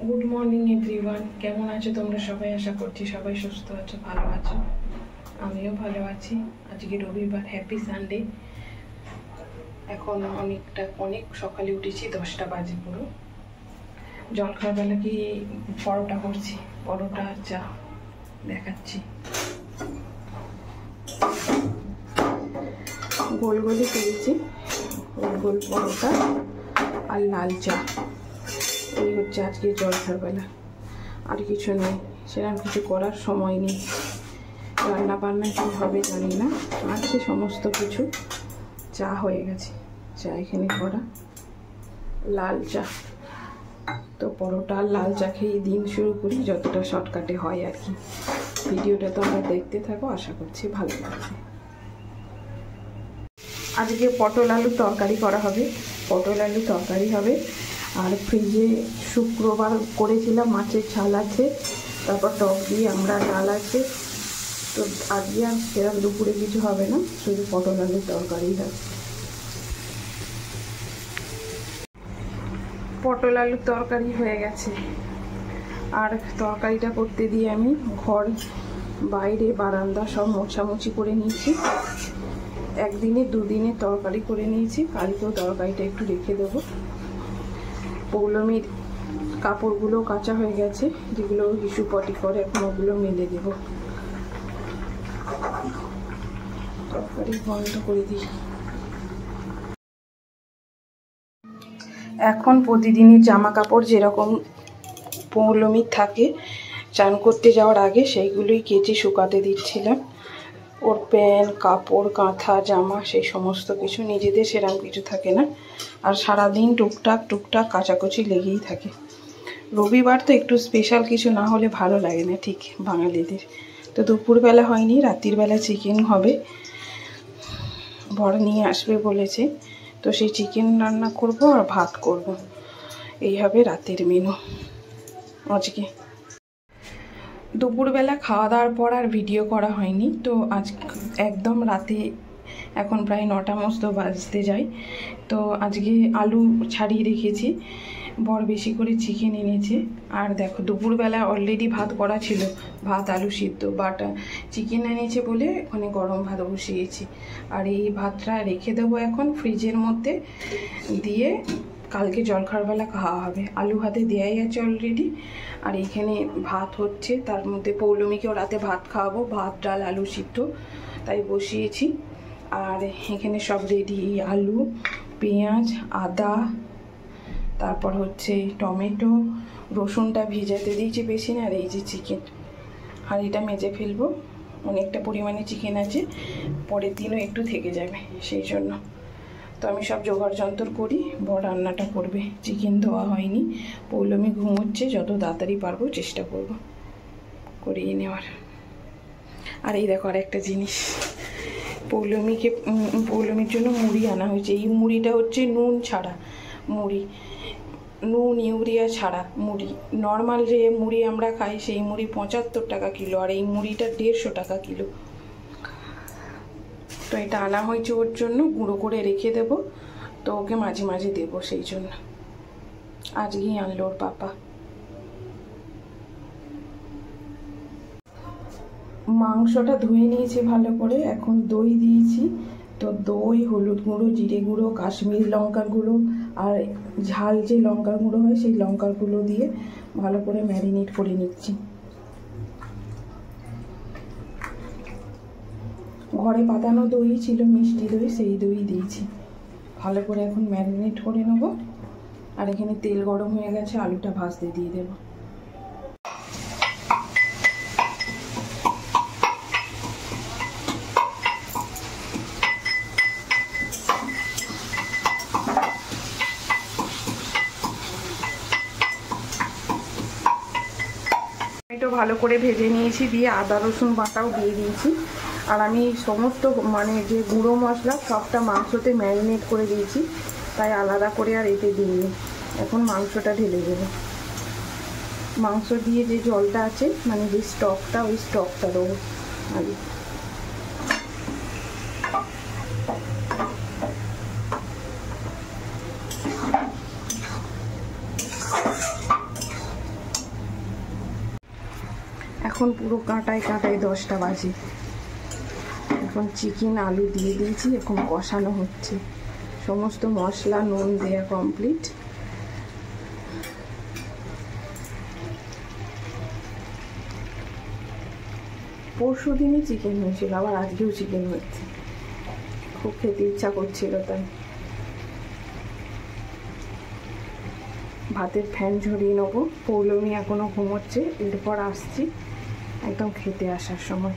Good morning everyone, কেমন আছো তোমরা সবাই? আশা করছি সবাই সুস্থ আছো, ভালো আছো। আমিও ভালো আছি। আজকে রবিবার, হ্যাপি সানডে। এখন অনেক সকালে উঠেছি, 10টা বাজে পুরো। জলখাবার বেলা কি পরোটা করছি, পরোটা আর চা দেখাচ্ছি। গোল গোলই করেছি, গোল গোল পরোটা আর লাল চা। এই হচ্ছে আজকে জলখাবার বেলা। আর কিছু নেই, সেরকম কিছু করার সময় নেই। রান্না বান্না কী হবে জানি না, আছে সমস্ত কিছু। চা হয়ে গেছে, চা এখানে করা, লাল চা। তো পরোটা আর লাল চা খেয়ে দিন শুরু করি, যতটা শর্টকাটে হয় আর কি। ভিডিওটা তোমরা দেখতে থাকো, আশা করছি ভালো লাগবে। আজকে পটল আলুর তরকারি করা হবে, পটল আলুর তরকারি হবে। আর ফ্রিজে শুক্রবার করেছিলাম মাছের ঝাল আছে, তারপর টক দিয়ে আমরা ডাল আছে। তো আজকে আর সেরকম দুপুরে কিছু হবে না, শুধু পটল আলুর তরকারি হবে। পটল আলুর তরকারি হয়ে গেছে। আর তরকারিটা করতে দিয়ে আমি ঘর, বাইরে, বারান্দা সব মোছামুছি করে নিয়েছি। একদিনে দুদিনে তরকারি করে নিয়েছি, কালকেও তরকারিটা একটু রেখে দেবো। পৌলমীর কাপড়গুলো কাঁচা হয়ে গেছে, যেগুলো হিসু পটি করে, এখন ওগুলো মেলে দেব। তরকারি বন্ধ করে দিই। এখন প্রতিদিনের জামা কাপড় যেরকম পৌলমীর থাকে চান করতে যাওয়ার আগে, সেইগুলোই কেচে শুকাতে দিচ্ছিলাম। ওর প্যান্ট, কাপড়, কাঁথা, জামা, সেই সমস্ত কিছু। নিজেদের সেরকম কিছু থাকে না। আর সারাদিন টুকটাক কাচাকুচি লেগেই থাকে। রবিবার তো একটু স্পেশাল কিছু না হলে ভালো লাগে না ঠিক বাঙালিদের। তো দুপুরবেলা হয়নি, রাত্রির বেলা চিকেন হবে, বর নিয়ে আসবে বলেছে। তো সেই চিকেন রান্না করব আর ভাত করব, এই হবে রাতের মেনু আজকে। দুপুরবেলা খাওয়া দাওয়ার পর আর ভিডিও করা হয়নি। তো আজ একদম রাতে, এখন প্রায় 9টা মতো বাজতে যায়। তো আজকে আলু ছাড়িয়ে রেখেছি, বর বেশি করে চিকেন এনেছে। আর দেখো দুপুরবেলা অলরেডি ভাত করা ছিল, ভাত আলু সিদ্ধ, বাট চিকেন এনেছে বলে ওখানে গরম ভাত বসিয়েছি। আর এই ভাতটা রেখে দেবো এখন ফ্রিজের মধ্যে, দিয়ে কালকে জলখাবারবেলা খাওয়া হবে। আলু ভাতে দেওয়াই আছে অলরেডি। আর এইখানে ভাত হচ্ছে, তার মধ্যে পৌলমীকেও রাতে ভাত খাওয়াবো, ভাত, ডাল, আলু সিদ্ধ, তাই বসিয়েছি। আর এখানে সব রেডি, আলু, পেঁয়াজ, আদা, তারপর হচ্ছে টমেটো, রসুনটা ভিজাতে দিয়েছি বেশি না। আর এই যে চিকেন, আর এটা মেজে ফেলবো, অনেকটা পরিমাণে চিকেন আছে, পরের দিনও একটু থেকে যাবে, সেই জন্য। তো আমি সব জোগাড় যন্ত্র করি, বড় রান্নাটা করবে। চিকেন ধোয়া হয়নি, পৌলমী ঘুমোচ্ছে, যত তাড়াতাড়ি পারবো চেষ্টা করব করিয়ে নেওয়ার। আর এই দেখো আর একটা জিনিস, পৌলমীর জন্য মুড়ি আনা হয়েছে। এই মুড়িটা হচ্ছে নুন ছাড়া মুড়ি, নুন ইউরিয়া ছাড়া মুড়ি। নর্মাল যে মুড়ি আমরা খাই সেই মুড়ি 75 টাকা কিলো, আর এই মুড়িটা 150 টাকা কিলো। তো এটা আনা হয়েছে ওর জন্য, গুঁড়ো করে রেখে দেবো, তো ওকে মাঝে মাঝে দেবো, সেই জন্য আজকেই আনলো ওর পাপা। মাংসটা ধুয়ে নিয়েছি ভালো করে, এখন দই দিয়েছি। তো দই, হলুদ গুঁড়ো, জিরে গুঁড়ো, কাশ্মীরি লঙ্কার গুঁড়ো, আর ঝাল যে লঙ্কার গুঁড়ো হয় সেই লঙ্কার গুঁড়ো দিয়ে ভালো করে ম্যারিনেট করে নিচ্ছি। ঘরে পাতানো দই ছিল, মিষ্টি দই, সেই দই দিয়েছি। ভালো করে এখন ম্যারিনেট করে নেবো। আর এখানে তেল গরম হয়ে গেছে, আলুটা ভাজতে দিয়ে দেবো। টমেটো ভালো করে ভেজে নিয়েছি, দিয়ে আদা রসুন বাটাও দিয়ে দিয়েছি। আর আমি সমস্ত যে গুঁড়ো মশলা সবটা মাংসতে ম্যারিনেট করে দিয়েছি, তাই আলাদা করে আর এতে দিইনি। এখন মাংসটা ঢেলে দেবো। মাংস দিয়ে যে জলটা আছে, যে স্টকটা, ওই স্টকটা দেবো আগে। এখন পুরো কাঁটায় কাঁটায় 10টা বাজে। এখন চিকেন আলু দিয়ে দিয়েছি, এখন কষানো হচ্ছে। সমস্ত মশলা নুন দেওয়া কমপ্লিট। পরশু দিনই চিকেন হয়েছিল, আবার আজকেও চিকেন হচ্ছে। খুব খেতে ইচ্ছা করছিল, তাই ভাতের ফ্যান ঝরিয়ে নেবো। পৌলমী এখনো ঘুমোচ্ছে, এরপর আসছি একদম খেতে আসার সময়।